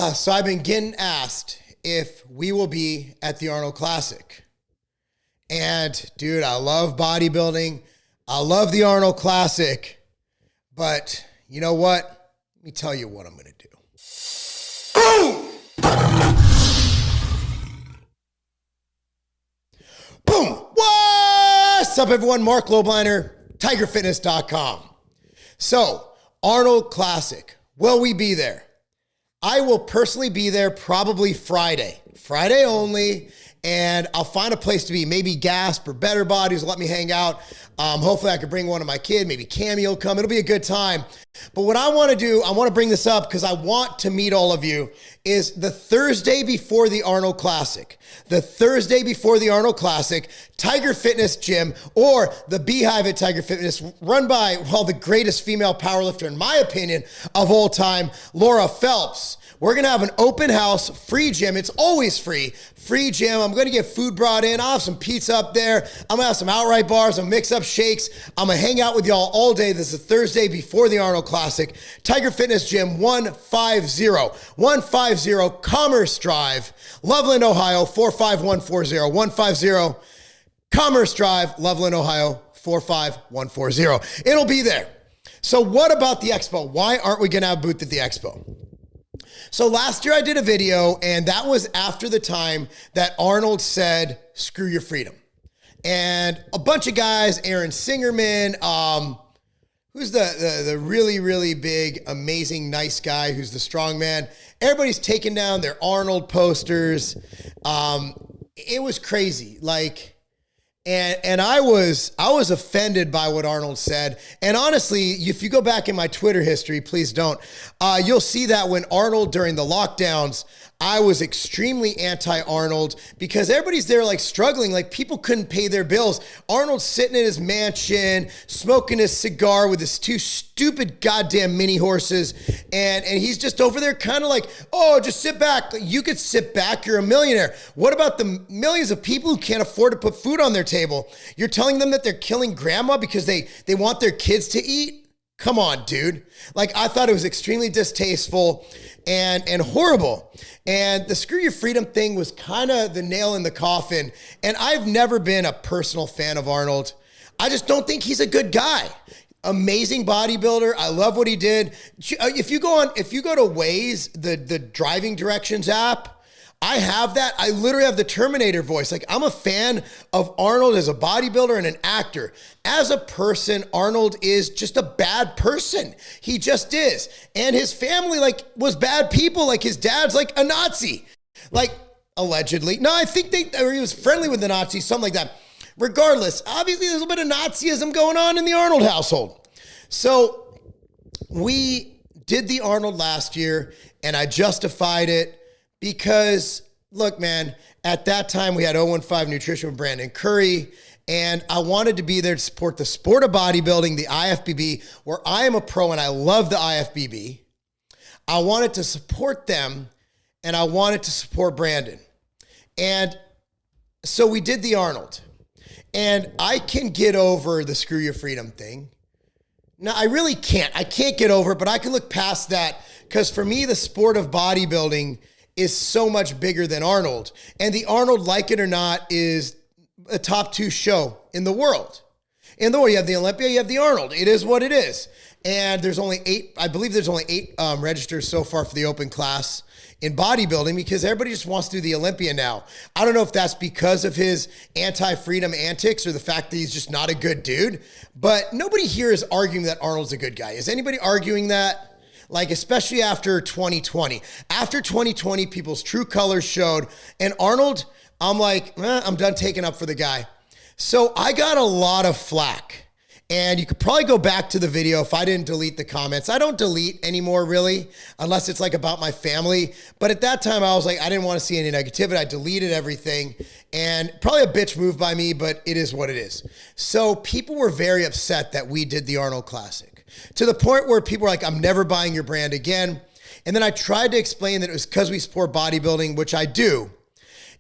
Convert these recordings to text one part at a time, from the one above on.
So I've been getting asked if we will be at the Arnold Classic. And dude, I love bodybuilding. I love the Arnold Classic. But you know what? Let me tell you what I'm going to do. Boom! Boom! What's up, everyone? Marc, Lobliner, TIGERFITNESS.com. So, Arnold Classic. Will we be there? I will personally be there probably Friday only, and I'll find a place to be. Maybe Gasp or Better Bodies will let me hang out. Hopefully I could bring one of my kids. Maybe Cammy will come. It'll be a good time. But what I want to do, I want to bring this up because I want to meet all of you, is the Thursday before the Arnold Classic. The Thursday before the Arnold Classic, Tiger Fitness Gym, or the Beehive at Tiger Fitness, run by, well, the greatest female powerlifter, in my opinion, of all time, Laura Phelps. We're going to have an open house, free gym. It's always free. Free gym. I'm going to get food brought in. I'll have some pizza up there. I'm going to have some outright bars. I'm going to mix up shakes. I'm going to hang out with y'all all day. This is Thursday before the Arnold Classic. Tiger Fitness Gym 150 Commerce Drive, Loveland, Ohio 45140. 150 Commerce Drive, Loveland, Ohio 45140. It'll be there. So what about the expo? Why aren't we going to have a booth at the expo? So last year I did a video, and that was after the time that Arnold said, screw your freedom. And a bunch of guys, Aaron Singerman, who's the really, really big, amazing, nice guy, who's the strong man. Everybody's taking down their Arnold posters. It was crazy. And I was offended by what Arnold said. And honestly, if you go back in my Twitter history, please don't, you'll see that when Arnold, during the lockdowns, I was extremely anti-Arnold because everybody's there struggling, people couldn't pay their bills. Arnold's sitting in his mansion, smoking his cigar with his two stupid goddamn mini horses. And he's just over there kind of oh, just sit back. You could sit back. You're a millionaire. What about the millions of people who can't afford to put food on their table? You're telling them that they're killing grandma because they want their kids to eat? Come on, dude. I thought it was extremely distasteful and horrible. And the screw your freedom thing was kind of the nail in the coffin. And I've never been a personal fan of Arnold. I just don't think he's a good guy. Amazing bodybuilder. I love what he did. If you go to Waze, the driving directions app, I have that. I literally have the Terminator voice. I'm a fan of Arnold as a bodybuilder and an actor. As a person, Arnold is just a bad person. He just is. And his family, was bad people. His dad's a Nazi. Allegedly. No, I think he was friendly with the Nazis, something like that. Regardless, obviously there's a bit of Nazism going on in the Arnold household. So we did the Arnold last year, and I justified it. Because, look, man, at that time we had 015 Nutrition with Brandon Curry, and I wanted to be there to support the sport of bodybuilding, the IFBB, where I am a pro and I love the IFBB. I wanted to support them, and I wanted to support Brandon. And so we did the Arnold. And I can get over the screw your freedom thing. No, I really can't. I can't get over it, but I can look past that because for me, the sport of bodybuilding is so much bigger than Arnold. And the Arnold, like it or not, is a top 2 show in the world. In the world, you have the Olympia, you have the Arnold. It is what it is. And there's only 8, I believe there's only 8 registers so far for the open class in bodybuilding because everybody just wants to do the Olympia now. I don't know if that's because of his anti-freedom antics or the fact that he's just not a good dude, but nobody here is arguing that Arnold's a good guy. Is anybody arguing that? Especially after 2020. After 2020, people's true colors showed. And Arnold, I'm I'm done taking up for the guy. So I got a lot of flack. And you could probably go back to the video if I didn't delete the comments. I don't delete anymore, really, unless it's about my family. But at that time, I was I didn't want to see any negativity. I deleted everything. And probably a bitch move by me, but it is what it is. So people were very upset that we did the Arnold Classic. To the point where people were I'm never buying your brand again. And then I tried to explain that it was because we support bodybuilding, which I do.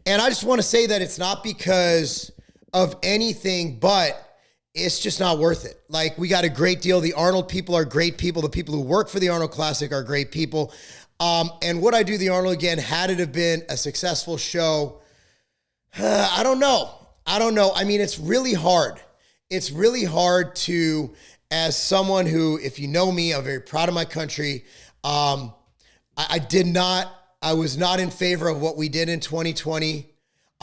And I just want to say that it's not because of anything, but it's just not worth it. We got a great deal. The Arnold people are great people. The people who work for the Arnold Classic are great people. And would I do the Arnold again had it have been a successful show? I don't know. I mean, it's really hard. It's really hard to, as someone who, if you know me, I'm very proud of my country. I was not in favor of what we did in 2020.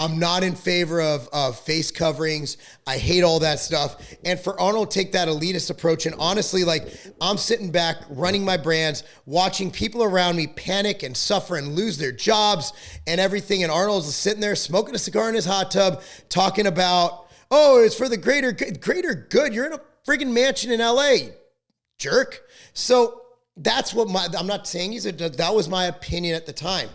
I'm not in favor of face coverings. I hate all that stuff. And for Arnold to take that elitist approach, and honestly, like, I'm sitting back running my brands, watching people around me panic and suffer and lose their jobs and everything. And Arnold's sitting there smoking a cigar in his hot tub, talking about, oh, it's for the greater good. You're in a friggin' mansion in LA, jerk. So that's what I'm not saying that was my opinion at the time.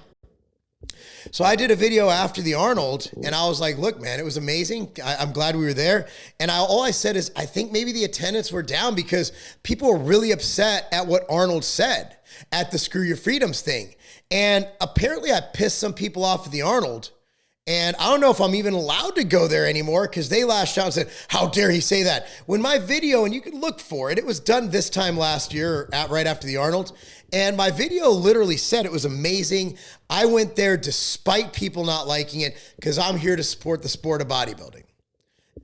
So I did a video after the Arnold, and I was like, look, man, it was amazing. I'm glad we were there. And all I said is, I think maybe the attendance were down because people were really upset at what Arnold said at the Screw Your Freedoms thing. And apparently I pissed some people off at the Arnold. And I don't know if I'm even allowed to go there anymore because they lashed out and said, how dare he say that? When my video, and you can look for it, it was done this time last year, right after the Arnold. And my video literally said it was amazing. I went there despite people not liking it because I'm here to support the sport of bodybuilding.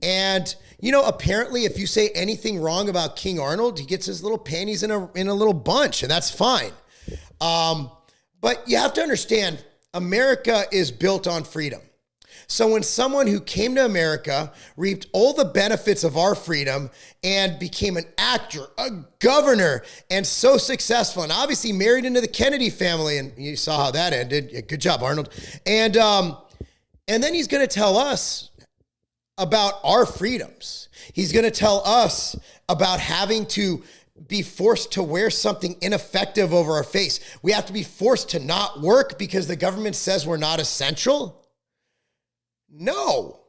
And, you know, apparently if you say anything wrong about King Arnold, he gets his little panties in a little bunch, and that's fine. But you have to understand, America is built on freedom. So when someone who came to America, reaped all the benefits of our freedom and became an actor, a governor, and so successful, and obviously married into the Kennedy family, and you saw how that ended. Yeah, good job, Arnold. And then he's going to tell us about our freedoms. He's going to tell us about having to be forced to wear something ineffective over our face. We have to be forced to not work because the government says we're not essential. No,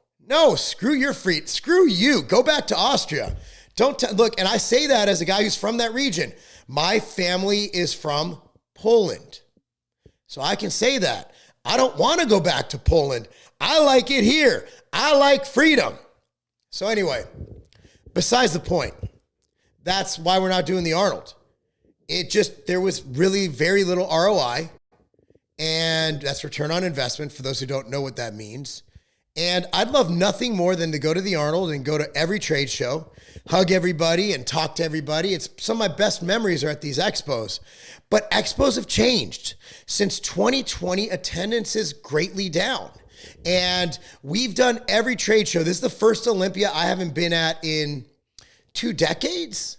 screw your freedom. Screw you. Go back to Austria. Look, and I say that as a guy who's from that region. My family is from Poland. So I can say that. I don't want to go back to Poland. I like it here. I like freedom. So anyway, besides the point, that's why we're not doing the Arnold. There was really very little ROI, and that's return on investment for those who don't know what that means. And I'd love nothing more than to go to the Arnold and go to every trade show, hug everybody and talk to everybody. It's some of my best memories are at these expos. But expos have changed. Since 2020, attendance is greatly down. And we've done every trade show. This is the first Olympia I haven't been at in 2 decades.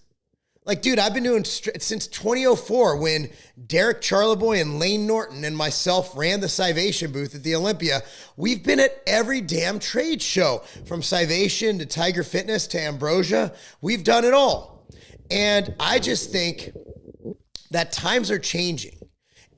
Like, dude, I've been doing since 2004 when Derek Charleboy and Lane Norton and myself ran the Civation booth at the Olympia. We've been at every damn trade show, from Civation to Tiger Fitness to Ambrosia. We've done it all. And I just think that times are changing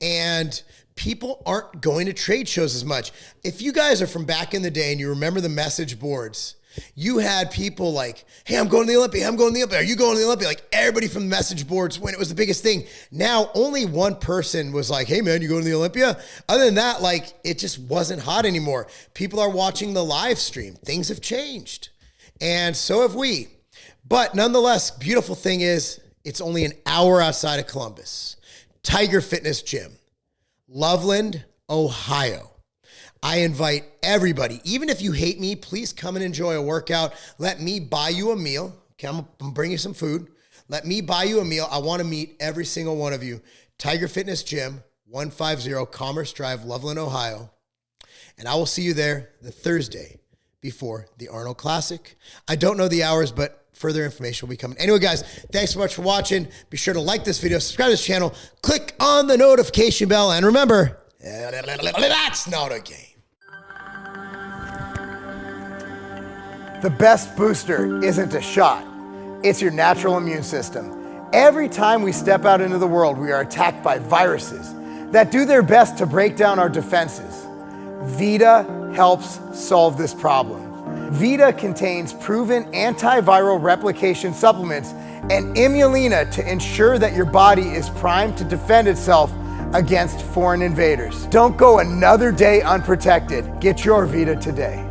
and people aren't going to trade shows as much. If you guys are from back in the day and you remember the message boards, you had people like, hey, I'm going to the Olympia. I'm going to the Olympia. Are you going to the Olympia? Like, everybody from the message boards when it was the biggest thing. Now, only one person was like, hey, man, you going to the Olympia? Other than that, like, it just wasn't hot anymore. People are watching the live stream. Things have changed. And so have we. But nonetheless, beautiful thing is it's only an hour outside of Columbus. Tiger Fitness Gym, Loveland, Ohio. I invite everybody, even if you hate me, please come and enjoy a workout. Let me buy you a meal. Okay, I'm gonna bring you some food. Let me buy you a meal. I want to meet every single one of you. Tiger Fitness Gym, 150 Commerce Drive, Loveland, Ohio. And I will see you there the Thursday before the Arnold Classic. I don't know the hours, but further information will be coming. Anyway, guys, thanks so much for watching. Be sure to like this video, subscribe to this channel, click on the notification bell, and remember, that's not a game. The best booster isn't a shot, it's your natural immune system. Every time we step out into the world, we are attacked by viruses that do their best to break down our defenses. Vita helps solve this problem. Vita contains proven antiviral replication supplements and Imulina to ensure that your body is primed to defend itself against foreign invaders. Don't go another day unprotected. Get your Vita today.